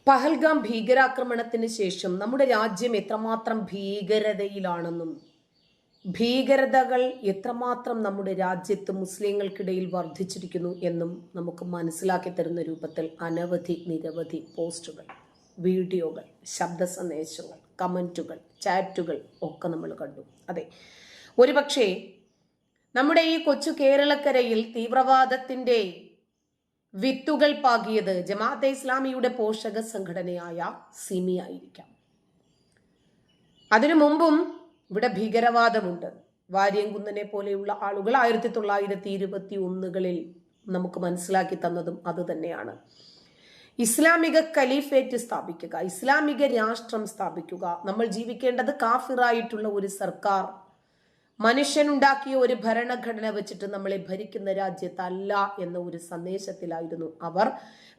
പഹൽഗാം ഭീകരാക്രമണത്തിന് ശേഷം നമ്മുടെ രാജ്യം എത്രമാത്രം ഭീകരതയിലാണെന്നും ഭീകരതകൾ എത്രമാത്രം നമ്മുടെ രാജ്യത്ത് മുസ്ലിങ്ങൾക്കിടയിൽ വർദ്ധിച്ചിരിക്കുന്നു എന്നും നമുക്ക് മനസ്സിലാക്കി തരുന്ന രൂപത്തിൽ നിരവധി പോസ്റ്റുകൾ, വീഡിയോകൾ, ശബ്ദ സന്ദേശങ്ങൾ, കമന്റുകൾ, ചാറ്റുകൾ ഒക്കെ നമ്മൾ കണ്ടു. അതെ, ഒരുപക്ഷെ നമ്മുടെ ഈ കൊച്ചു കേരളക്കരയിൽ തീവ്രവാദത്തിന്റെ വിത്തുകൾ പാകിയത് ജമാഅത്തെ ഇസ്ലാമിയുടെ പോഷക സംഘടനയായ സിമി ആയിരിക്കാം. അതിനു മുമ്പും ഇവിടെ ഭീകരവാദമുണ്ട്. വാര്യംകുന്നനെ പോലെയുള്ള ആളുകൾ 1921 നമുക്ക് മനസ്സിലാക്കി തന്നതും അത് തന്നെയാണ്. ഇസ്ലാമിക ഖലീഫേറ്റ് സ്ഥാപിക്കുക, ഇസ്ലാമിക രാഷ്ട്രം സ്ഥാപിക്കുക, നമ്മൾ ജീവിക്കേണ്ടത് കാഫിറായിട്ടുള്ള ഒരു സർക്കാർ, മനുഷ്യനുണ്ടാക്കിയ ഒരു ഭരണഘടന വെച്ചിട്ട് നമ്മളെ ഭരിക്കുന്ന രാജ്യത്തല്ല എന്ന ഒരു സന്ദേശത്തിലായിരുന്നു അവർ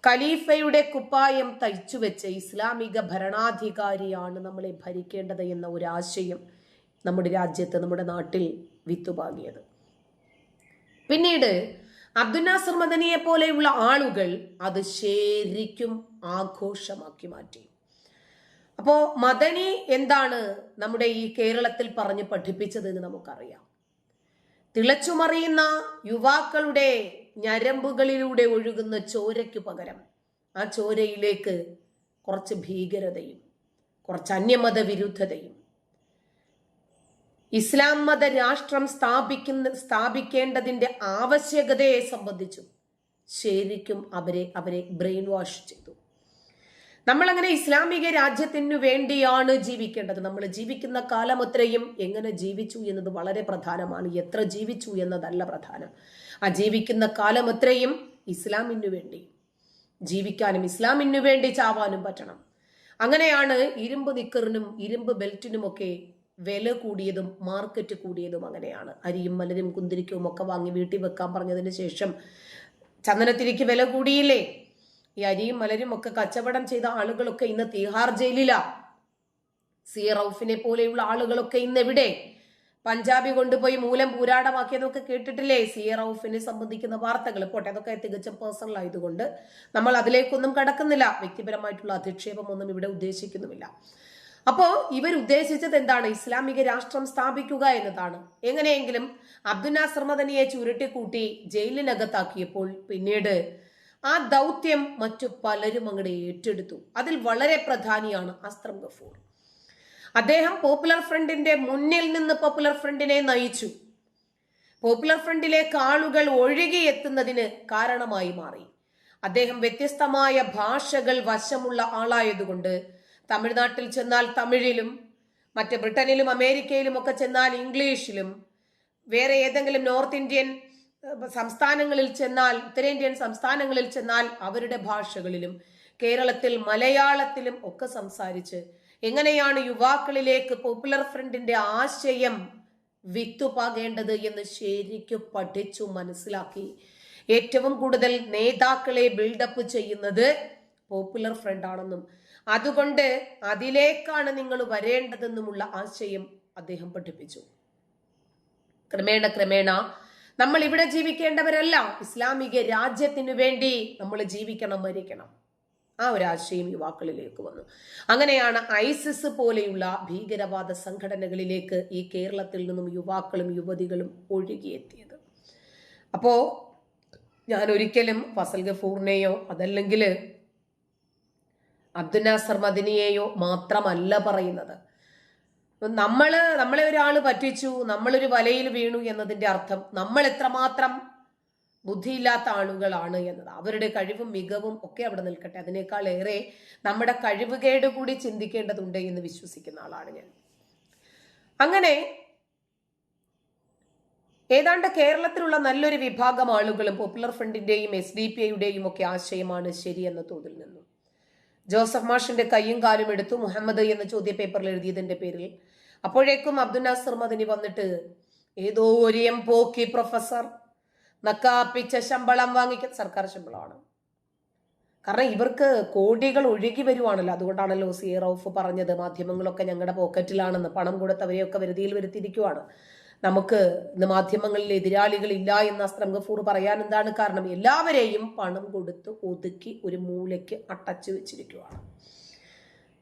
ഖലീഫയുടെ കുപ്പായം തയ്ച്ചുവെച്ച് ഇസ്ലാമിക ഭരണാധികാരിയാണ് നമ്മളെ ഭരിക്കേണ്ടത് എന്ന ഒരു ആശയം നമ്മുടെ രാജ്യത്ത്, നമ്മുടെ നാട്ടിൽ വിത്തുപാകിയത്. പിന്നീട് അബ്ദുൽ നാസർ മദനിയെ പോലെയുള്ള ആളുകൾ അത് ശരിക്കും ആഘോഷമാക്കി മാറ്റി. അപ്പോ മദനി എന്താണ് നമ്മുടെ ഈ കേരളത്തിൽ പറഞ്ഞ് പഠിപ്പിച്ചത് എന്ന് നമുക്കറിയാം. തിളച്ചുമറിയുന്ന യുവാക്കളുടെ ഞരമ്പുകളിലൂടെ ഒഴുകുന്ന ചോരയ്ക്കു പകരം ആ ചോരയിലേക്ക് കുറച്ച് ഭീകരതയും കുറച്ച് അന്യമത വിരുദ്ധതയും ഇസ്ലാം മത രാഷ്ട്രം സ്ഥാപിക്കേണ്ടതിന്റെ ആവശ്യകതയെ സംബന്ധിച്ചും ശരിക്കും അവരെ ബ്രെയിൻ വാഷ് ചെയ്തു. നമ്മളങ്ങനെ ഇസ്ലാമിക രാജ്യത്തിനു വേണ്ടിയാണ് ജീവിക്കേണ്ടത്. നമ്മൾ ജീവിക്കുന്ന കാലം അത്രയും എങ്ങനെ ജീവിച്ചു എന്നത് വളരെ പ്രധാനമാണ്. എത്ര ജീവിച്ചു എന്നതല്ല പ്രധാനം. ആ ജീവിക്കുന്ന കാലം അത്രയും ഇസ്ലാമിനു വേണ്ടി ജീവിക്കാനും ഇസ്ലാമിനു വേണ്ടി ചാവാനും പറ്റണം. അങ്ങനെയാണ് ഇരുമ്പ് നിക്കറിനും ഇരുമ്പ് ബെൽറ്റിനുമൊക്കെ വില കൂടിയതും മാർക്കറ്റ് കൂടിയതും. അങ്ങനെയാണ് അരിയും മലരും കുന്തിരിക്കവും ഒക്കെ വാങ്ങി വീട്ടിൽ വെക്കാൻ പറഞ്ഞതിന് ശേഷം ചന്ദനത്തിരിക്ക് വില കൂടിയില്ലേ? ഈ അരിയും മലരും ഒക്കെ കച്ചവടം ചെയ്ത ആളുകളൊക്കെ ഇന്ന് തീഹാർ ജയിലിലാ. സി റൌഫിനെ പോലെയുള്ള ആളുകളൊക്കെ ഇന്ന് എവിടെ? പഞ്ചാബി കൊണ്ടുപോയി മൂലം പൂരാടമാക്കിയതൊക്കെ കേട്ടിട്ടില്ലേ? സി റൌഫിനെ സംബന്ധിക്കുന്ന വാർത്തകൾ. പോട്ടെ, അതൊക്കെ തികച്ചും പേഴ്സണൽ ആയതുകൊണ്ട് നമ്മൾ അതിലേക്കൊന്നും കടക്കുന്നില്ല. വ്യക്തിപരമായിട്ടുള്ള അധിക്ഷേപമൊന്നും ഇവിടെ ഉദ്ദേശിക്കുന്നുമില്ല. അപ്പോ ഇവർ ഉദ്ദേശിച്ചത് എന്താണ്? ഇസ്ലാമിക രാഷ്ട്രം സ്ഥാപിക്കുക എന്നതാണ്. എങ്ങനെയെങ്കിലും അബ്ദുൽ നാസർ മദനിയെ ചുരുട്ടിക്കൂട്ടി ജയിലിനകത്താക്കിയപ്പോൾ പിന്നീട് ആ ദൗത്യം മറ്റു പലരും അങ്ങോട്ട് ഏറ്റെടുത്തു. അതിൽ വളരെ പ്രധാനിയാണ് അസ്ത്രം ഗഫൂർ. അദ്ദേഹം പോപ്പുലർ ഫ്രണ്ടിന്റെ മുന്നിൽ നിന്ന് പോപ്പുലർ ഫ്രണ്ടിനെ നയിച്ചു. പോപ്പുലർ ഫ്രണ്ടിലേക്ക് ആളുകൾ ഒഴുകിയെത്തുന്നതിന് കാരണമായി മാറി. അദ്ദേഹം വ്യത്യസ്തമായ ഭാഷകൾ വശമുള്ള ആളായതുകൊണ്ട് തമിഴ്നാട്ടിൽ ചെന്നാൽ തമിഴിലും, മറ്റ് ബ്രിട്ടനിലും അമേരിക്കയിലും ഒക്കെ ചെന്നാൽ ഇംഗ്ലീഷിലും, വേറെ ഏതെങ്കിലും നോർത്ത് ഇന്ത്യൻ സംസ്ഥാനങ്ങളിൽ ചെന്നാൽ, ഉത്തരേന്ത്യൻ സംസ്ഥാനങ്ങളിൽ ചെന്നാൽ അവരുടെ ഭാഷകളിലും, കേരളത്തിൽ മലയാളത്തിലും ഒക്കെ സംസാരിച്ച് എങ്ങനെയാണ് യുവാക്കളിലേക്ക് പോപ്പുലർ ഫ്രണ്ടിന്റെ ആശയം വിത്തുപാകേണ്ടത് എന്ന് ശരിക്കും പഠിച്ചു മനസ്സിലാക്കി ഏറ്റവും കൂടുതൽ നേതാക്കളെ ബിൽഡപ്പ് ചെയ്യുന്നത് പോപ്പുലർ ഫ്രണ്ട് ആണെന്നും അതുകൊണ്ട് അതിലേക്കാണ് നിങ്ങൾ വരേണ്ടതെന്നുമുള്ള ആശയം അദ്ദേഹം പഠിപ്പിച്ചു. ക്രമേണ നമ്മൾ ഇവിടെ ജീവിക്കേണ്ടവരല്ല, ഇസ്ലാമിക രാജ്യത്തിനു വേണ്ടി നമ്മൾ ജീവിക്കണം, മരിക്കണം. ആ ഒരു ആശയം യുവാക്കളിലേക്ക് വന്നു. അങ്ങനെയാണ് ഐസിസ് പോലെയുള്ള ഭീകരവാദ സംഘടനകളിലേക്ക് ഈ കേരളത്തിൽ നിന്നും യുവാക്കളും യുവതികളും ഒഴുകിയെത്തിയത്. അപ്പോ ഞാൻ ഒരിക്കലും ഫസൽ ഗഫൂറിനെയോ അതല്ലെങ്കിൽ അബ്ദുൽ നാസർ മദനിയെയോ മാത്രമല്ല പറയുന്നത്. നമ്മളെ ഒരാൾ പറ്റിച്ചു, നമ്മളൊരു വലയിൽ വീണു എന്നതിന്റെ അർത്ഥം നമ്മൾ എത്രമാത്രം ബുദ്ധിയില്ലാത്ത ആളുകളാണ് എന്നത്. അവരുടെ കഴിവും മികവും ഒക്കെ അവിടെ നിൽക്കട്ടെ, അതിനേക്കാൾ ഏറെ നമ്മുടെ കഴിവുകേട് കൂടി ചിന്തിക്കേണ്ടതുണ്ട് എന്ന് വിശ്വസിക്കുന്ന ആളാണ് ഞാൻ. അങ്ങനെ ഏതാണ്ട് കേരളത്തിലുള്ള നല്ലൊരു വിഭാഗം ആളുകളും പോപ്പുലർ ഫ്രണ്ടിന്റെയും SDPIയുടെയും ഒക്കെ ആശയമാണ് ശരിയെന്ന തോതിൽ നിന്നും ജോസഫ് മാഷിന്റെ കയ്യും കാലും എടുത്തു മുഹമ്മദ് എന്ന ചോദ്യ പേപ്പറിൽ എഴുതിയതിന്റെ പേരിൽ അപ്പോഴേക്കും അബ്ദുൽ നാസർ മദനി വന്നിട്ട് ഏതോ ഒരു പോക്കി പ്രൊഫസർ നക്കാപ്പിച്ച ശമ്പളം വാങ്ങിക്കുന്ന സർക്കാർ ശമ്പളമാണ്. കാരണം ഇവർക്ക് കോടികൾ ഒഴുകി വരുവാണല്ലോ. അതുകൊണ്ടാണല്ലോ സി റൌഫ് പറഞ്ഞത് മാധ്യമങ്ങളൊക്കെ ഞങ്ങളുടെ പോക്കറ്റിലാണെന്ന്. പണം കൊടുത്തവരെയൊക്കെ വരുതിയിൽ വരുത്തിയിരിക്കുവാണ്. നമുക്ക് ഇന്ന് മാധ്യമങ്ങളിൽ എതിരാളികളില്ല എന്ന് അസ്ലം ഗഫൂർ പറയാൻ എന്താണ് കാരണം? എല്ലാവരെയും പണം കൊടുത്ത് ഒതുക്കി ഒരു മൂലയ്ക്ക് അടച്ചു വെച്ചിരിക്കുകയാണ്.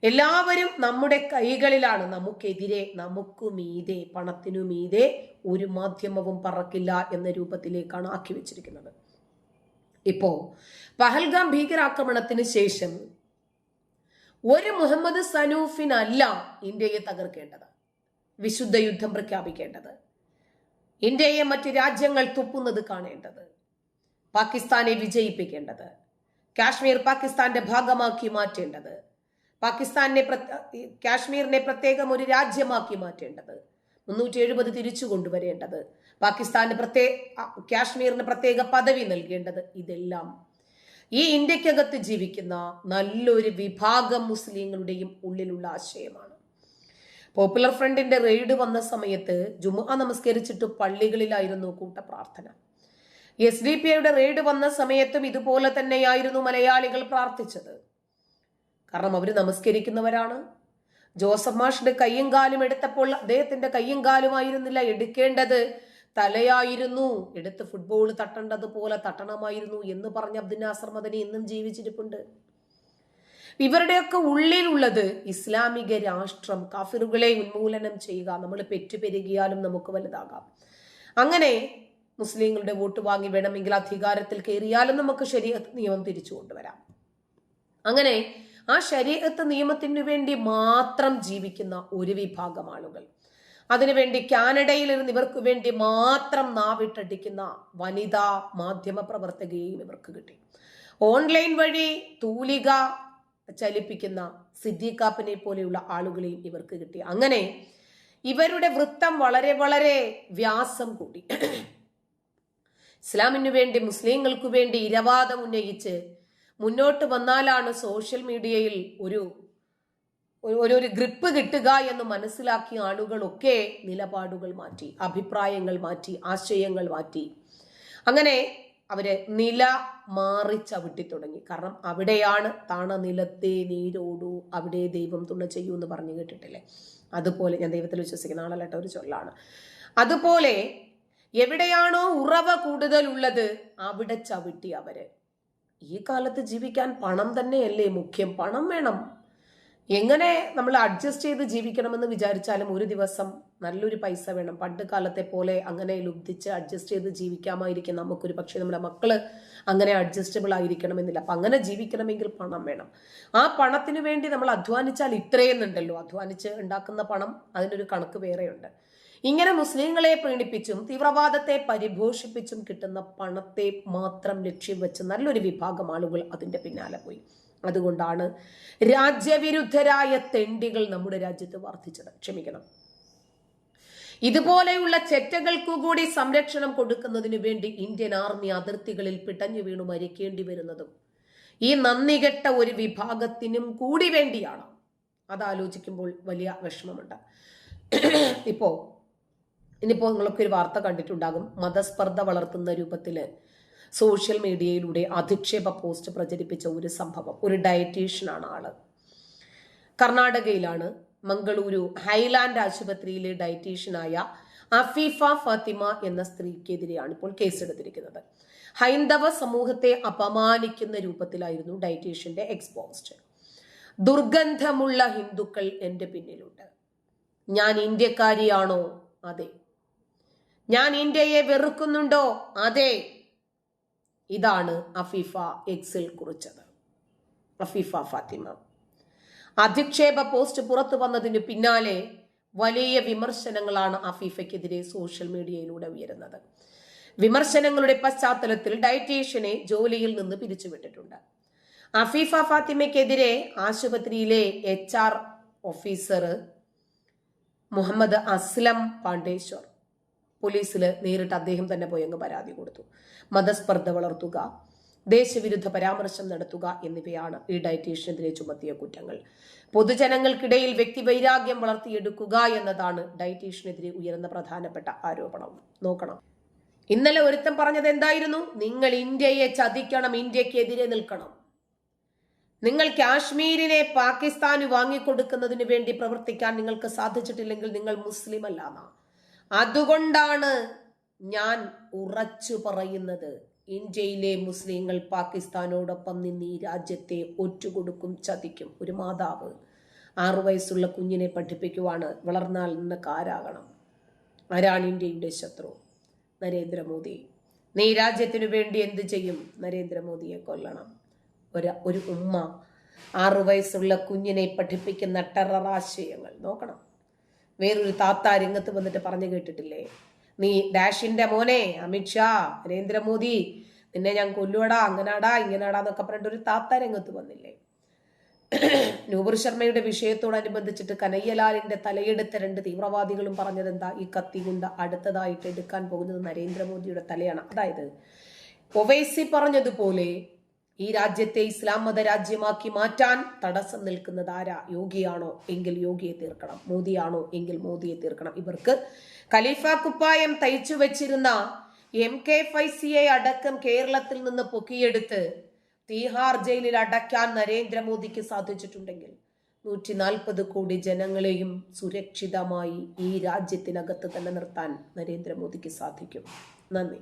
എല്ലാവരും നമ്മുടെ കൈകളിലാണ്. നമുക്കെതിരെ, നമുക്ക് മീതെ, പണത്തിനു മീതെ ഒരു മാധ്യമവും പറക്കില്ല എന്ന രൂപത്തിലേക്കാണ് ആക്കി വെച്ചിരിക്കുന്നത്. ഇപ്പോ പഹൽഗാം ഭീകരാക്രമണത്തിന് ശേഷം ഒരു മുഹമ്മദ് സനൂഫിനല്ല ഇന്ത്യയെ തകർക്കേണ്ടത്, വിശുദ്ധ യുദ്ധം പ്രഖ്യാപിക്കേണ്ടത്, ഇന്ത്യയെ മറ്റ് രാജ്യങ്ങൾ തുപ്പുന്നത് കാണേണ്ടത്, പാകിസ്ഥാനെ വിജയിപ്പിക്കേണ്ടത്, കാശ്മീർ പാകിസ്ഥാന്റെ ഭാഗമാക്കി മാറ്റേണ്ടത്, കാശ്മീരിനെ പ്രത്യേകം ഒരു രാജ്യമാക്കി മാറ്റേണ്ടത്, 370 തിരിച്ചു കൊണ്ടുവരേണ്ടത്, കാശ്മീരിന് പ്രത്യേക പദവി നൽകേണ്ടത്, ഇതെല്ലാം ഈ ഇന്ത്യക്കകത്ത് ജീവിക്കുന്ന നല്ലൊരു വിഭാഗം മുസ്ലിങ്ങളുടെയും ഉള്ളിലുള്ള ആശയമാണ്. പോപ്പുലർ ഫ്രണ്ടിന്റെ റെയ്ഡ് വന്ന സമയത്ത് ജുമുഅ നമസ്കരിച്ചിട്ട് പള്ളികളിലായിരുന്നു കൂട്ടപ്രാർത്ഥന. SDPIയുടെ റെയ്ഡ് വന്ന സമയത്തും ഇതുപോലെ തന്നെയായിരുന്നു മലയാളികൾ പ്രാർത്ഥിച്ചത്. കാരണം അവർ നമസ്കരിക്കുന്നവരാണ്. ജോസഫ് മാഷിന്റെ കയ്യും കാലും എടുത്തപ്പോൾ അദ്ദേഹത്തിന്റെ കയ്യും കാലുമായിരുന്നില്ല എടുക്കേണ്ടത്, തലയായിരുന്നു. എടുത്ത് ഫുട്ബോൾ തട്ടേണ്ടതുപോലെ തട്ടണമായിരുന്നു എന്ന് പറഞ്ഞ അബ്ദുൽ നാസർ മദനി ഇന്നും ജീവിച്ചിരിപ്പുണ്ട്. ഇവരുടെയൊക്കെ ഉള്ളിലുള്ളത് ഇസ്ലാമിക രാഷ്ട്രം, കാഫിറുകളെ ഉന്മൂലനം ചെയ്യുക, നമ്മൾ പെറ്റുപെരുകിയാലും നമുക്ക് വലുതാകാം, അങ്ങനെ മുസ്ലിങ്ങളുടെ വോട്ട് വാങ്ങി വേണമെങ്കിൽ അധികാരത്തിൽ കയറിയാലും നമുക്ക് ശരീഅത്ത് നിയമം തിരിച്ചു കൊണ്ടുവരാം. അങ്ങനെ ആ ശരീഅത്ത് നിയമത്തിനു വേണ്ടി മാത്രം ജീവിക്കുന്ന ഒരു വിഭാഗം ആളുകൾ, അതിനുവേണ്ടി കാനഡയിൽ ഇരുന്ന് ഇവർക്ക് വേണ്ടി മാത്രം നാവിട്ടടിക്കുന്ന വനിതാ മാധ്യമ പ്രവർത്തകയെയും ഇവർക്ക് കിട്ടി. ഓൺലൈൻ വഴി തൂലിക ചലിപ്പിക്കുന്ന സിദ്ദീഖാപ്പിനെ പോലെയുള്ള ആളുകളെയും ഇവർക്ക് കിട്ടി. അങ്ങനെ ഇവരുടെ വൃത്തം വളരെ വളരെ വ്യാസം കൂടി. ഇസ്ലാമിനു വേണ്ടി, മുസ്ലിങ്ങൾക്ക് വേണ്ടി ഇരവാദം ഉന്നയിച്ച് മുന്നോട്ട് വന്നാലാണ് സോഷ്യൽ മീഡിയയിൽ ഒരു ഗ്രിപ്പ് കിട്ടുക എന്ന് മനസ്സിലാക്കിയ ആളുകളൊക്കെ നിലപാടുകൾ മാറ്റി, അഭിപ്രായങ്ങൾ മാറ്റി, ആശയങ്ങൾ മാറ്റി. അങ്ങനെ അവര് നില മാറി ചവിട്ടി തുടങ്ങി. കാരണം അവിടെയാണ് താണ നിലത്തെ നീരോടു അവിടെ ദൈവം തുണ ചെയ്യൂ എന്ന് പറഞ്ഞു കേട്ടിട്ടില്ലേ? അതുപോലെ, ഞാൻ ദൈവത്തിൽ വിശ്വസിക്കുന്ന ആളല്ല, ഒരു ചൊല്ലാണ്. അതുപോലെ എവിടെയാണോ ഉറവ കൂടുതൽ ഉള്ളത് അവിടെ ചവിട്ടി അവര്. ഈ കാലത്ത് ജീവിക്കാൻ പണം തന്നെയല്ലേ മുഖ്യം? പണം വേണം. എങ്ങനെ നമ്മൾ അഡ്ജസ്റ്റ് ചെയ്ത് ജീവിക്കണമെന്ന് വിചാരിച്ചാലും ഒരു ദിവസം നല്ലൊരു പൈസ വേണം. പണ്ട് കാലത്തെ പോലെ അങ്ങനെ ലുബ്ധിച്ച് അഡ്ജസ്റ്റ് ചെയ്ത് ജീവിക്കാമായിരിക്കും നമുക്കൊരു, പക്ഷെ നമ്മുടെ മക്കള് അങ്ങനെ അഡ്ജസ്റ്റബിൾ ആയിരിക്കണമെന്നില്ല. അപ്പൊ അങ്ങനെ ജീവിക്കണമെങ്കിൽ പണം വേണം. ആ പണത്തിന് വേണ്ടി നമ്മൾ അധ്വാനിച്ചാൽ ഇത്രയെന്നുണ്ടല്ലോ, അധ്വാനിച്ച് ഉണ്ടാക്കുന്ന പണം അതിനൊരു കണക്ക് വേറെയുണ്ട്. ഇങ്ങനെ മുസ്ലിങ്ങളെ പ്രീണിപ്പിച്ചും തീവ്രവാദത്തെ പരിപോഷിപ്പിച്ചും കിട്ടുന്ന പണത്തെ മാത്രം ലക്ഷ്യം വെച്ച് നല്ലൊരു വിഭാഗം ആളുകൾ അതിന്റെ പിന്നാലെ പോയി. അതുകൊണ്ടാണ് രാജ്യവിരുദ്ധരായ തെണ്ടികൾ നമ്മുടെ രാജ്യത്ത് വർദ്ധിച്ചത്. ക്ഷമിക്കണം. ഇതുപോലെയുള്ള ചെറ്റകൾക്കു കൂടി സംരക്ഷണം കൊടുക്കുന്നതിന് വേണ്ടി ഇന്ത്യൻ ആർമി അതിർത്തികളിൽ പിടഞ്ഞു വീണു മരിക്കേണ്ടി വരുന്നതും ഈ നന്ദികെട്ട ഒരു വിഭാഗത്തിനും കൂടി വേണ്ടിയാണ്. അതാലോചിക്കുമ്പോൾ വലിയ വിഷമമുണ്ട്. ഇനിയിപ്പോ നിങ്ങളൊക്കെ ഒരു വാർത്ത കണ്ടിട്ടുണ്ടാകും. മതസ്പർദ്ധ വളർത്തുന്ന രൂപത്തില് സോഷ്യൽ മീഡിയയിലൂടെ അധിക്ഷേപ പോസ്റ്റ് പ്രചരിപ്പിച്ച ഒരു സംഭവം. ഒരു ഡയറ്റീഷ്യനാണ് ആള്, കർണാടകയിലാണ്. മംഗളൂരു ഹൈലാൻഡ് ആശുപത്രിയിലെ ഡയറ്റീഷ്യനായ അഫീഫ ഫാത്തിമ എന്ന സ്ത്രീക്കെതിരെയാണ് ഇപ്പോൾ കേസെടുത്തിരിക്കുന്നത്. ഹൈന്ദവ സമൂഹത്തെ അപമാനിക്കുന്ന രൂപത്തിലായിരുന്നു ഡയറ്റീഷ്യന്റെ എക്സ്പോസ്റ്റ്. ദുർഗന്ധമുള്ള ഹിന്ദുക്കൾ എന്റെ പിന്നിലുണ്ട്. ഞാൻ ഇന്ത്യക്കാരിയാണോ? അതെ. ഞാൻ ഇന്ത്യയെ വെറുക്കുന്നുണ്ടോ? അതെ. ഇതാണ് അഫീഫ എക്സിൽ കുറിച്ചത്. അഫീഫ ഫാത്തിമ അധിക്ഷേപ പോസ്റ്റ് പുറത്തു വന്നതിന് പിന്നാലെ വലിയ വിമർശനങ്ങളാണ് അഫീഫയ്ക്കെതിരെ സോഷ്യൽ മീഡിയയിലൂടെ ഉയരുന്നത്. വിമർശനങ്ങളുടെ പശ്ചാത്തലത്തിൽ ഡയറ്റീഷ്യനെ ജോലിയിൽ നിന്ന് പിരിച്ചുവിട്ടിട്ടുണ്ട്. അഫീഫ ഫാത്തിമയ്ക്കെതിരെ ആശുപത്രിയിലെ HR ഓഫീസർ മുഹമ്മദ് അസ്ലം പാണ്ഡേശ്വർ പോലീസിൽ നേരിട്ട് അദ്ദേഹം തന്നെ പോയി അങ്ങ് പരാതി കൊടുത്തു. മതസ്പർദ്ധ വളർത്തുക, ദേശവിരുദ്ധ പരാമർശം നടത്തുക എന്നിവയാണ് ഈ ഡയറ്റീഷ്യനെതിരെ ചുമത്തിയ കുറ്റങ്ങൾ. പൊതുജനങ്ങൾക്കിടയിൽ വ്യക്തിവൈരാഗ്യം വളർത്തിയെടുക്കുക എന്നതാണ് ഡയറ്റീഷ്യനെതിരെ ഉയർന്ന പ്രധാനപ്പെട്ട ആരോപണം. നോക്കണം, ഇന്നലെ ഒരുത്തൻ പറഞ്ഞത് എന്തായിരുന്നു? നിങ്ങൾ ഇന്ത്യയെ ചതിക്കണം, ഇന്ത്യക്കെതിരെ നിൽക്കണം. നിങ്ങൾ കാശ്മീരിനെ പാകിസ്ഥാന് വാങ്ങിക്കൊടുക്കുന്നതിന് വേണ്ടി പ്രവർത്തിക്കാൻ നിങ്ങൾക്ക് സാധിച്ചിട്ടില്ലെങ്കിൽ നിങ്ങൾ മുസ്ലിം അല്ലാന്ന. അതുകൊണ്ടാണ് ഞാൻ ഉറച്ചു പറയുന്നത്, ഇന്ത്യയിലെ മുസ്ലിങ്ങൾ പാകിസ്ഥാനോടൊപ്പം നിന്ന് ഈ രാജ്യത്തെ ഒറ്റുകൊടുക്കും, ചതിക്കും. ഒരു മാതാവ് 6 വയസ്സുള്ള കുഞ്ഞിനെ പഠിപ്പിക്കുവാണ്, വളർന്നാൽ നിനക്ക് ആരാകണം? ആരാണ് ഇന്ത്യയുടെ ശത്രു? നരേന്ദ്രമോദി. നീ രാജ്യത്തിനു വേണ്ടി എന്ത് ചെയ്യും? നരേന്ദ്രമോദിയെ കൊല്ലണം. ഒരു ഉമ്മ 6 വയസ്സുള്ള കുഞ്ഞിനെ പഠിപ്പിക്കുന്ന ടെറർ ആശയങ്ങൾ നോക്കണം. വേറൊരു താത്ത രംഗത്ത് വന്നിട്ട് പറഞ്ഞു കേട്ടിട്ടില്ലേ, നീ ഡാഷിന്റെ മോനെ അമിത്ഷാ, നരേന്ദ്രമോദി നിന്നെ ഞാൻ കൊല്ലുവടാ, അങ്ങനാടാ ഇങ്ങനാടാ എന്നൊക്കെ പറഞ്ഞിട്ട് ഒരു താത്ത രംഗത്ത് വന്നില്ലേ? നൂപുർ ശർമ്മയുടെ വിഷയത്തോടനുബന്ധിച്ചിട്ട് കനയ്യലാലിന്റെ തലയെടുത്ത 2 തീവ്രവാദികളും പറഞ്ഞതെന്താ? ഈ കത്തി കൊണ്ട് അടുത്തതായിട്ട് എടുക്കാൻ പോകുന്നത് നരേന്ദ്രമോദിയുടെ തലയാണ്. അതായത് ഒവൈസി പറഞ്ഞതുപോലെ ഈ രാജ്യത്തെ ഇസ്ലാം മത രാജ്യമാക്കി മാറ്റാൻ തടസ്സം നിൽക്കുന്നത് ആരാ? യോഗിയാണോ എങ്കിൽ യോഗിയെ തീർക്കണം, മോദിയാണോ എങ്കിൽ മോദിയെ തീർക്കണം. ഇവർക്ക് ഖലീഫ കുപ്പായം തയ്ച്ചു വെച്ചിരുന്ന MK ഫൈസിയെ അടക്കം കേരളത്തിൽ നിന്ന് പൊക്കിയെടുത്ത് തീഹാർ ജയിലിൽ അടയ്ക്കാൻ നരേന്ദ്രമോദിക്ക് സാധിച്ചിട്ടുണ്ടെങ്കിൽ 140 കോടി ജനങ്ങളെയും സുരക്ഷിതമായി ഈ രാജ്യത്തിനകത്ത് തന്നെ നിർത്താൻ നരേന്ദ്രമോദിക്ക് സാധിക്കും. നന്ദി.